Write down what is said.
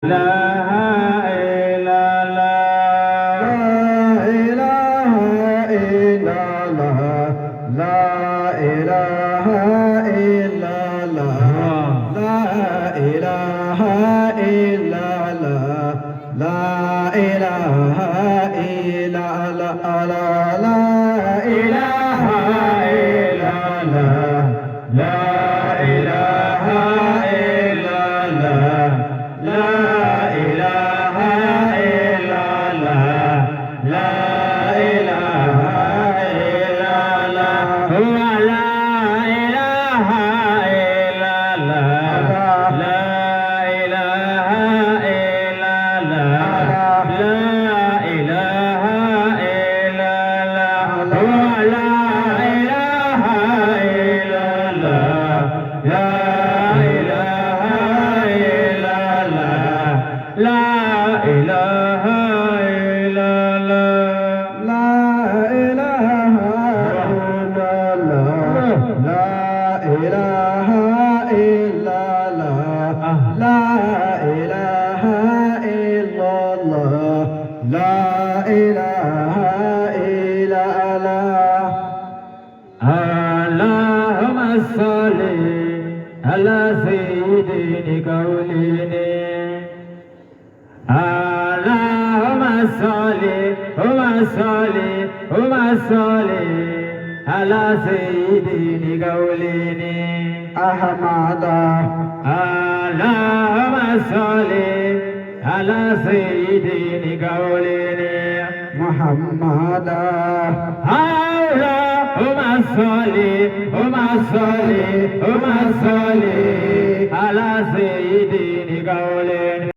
إله إلا الله لا إله إلا الله لا إله إلا الله لا إله إلا الله لا إله إلا الله لا إله إلا الله لا إله إلا الله لا إله إلا الله لا إله إلا الله هو لا إله إلا الله لا إله إلا الله لا إله إلا الله هو لا إله إلا الله لا إله إلا الله لا إله إلا الله لا إله إلا الله لا إله إلا الله لا إله إلا الله لا إله إلا الله اللهم صل على سيدنا قولنا اللهم صل على سيدنا قولنا أحمد اللهم صل على سيدنا قولنا محمد اللهم صل على سيدنا قولنا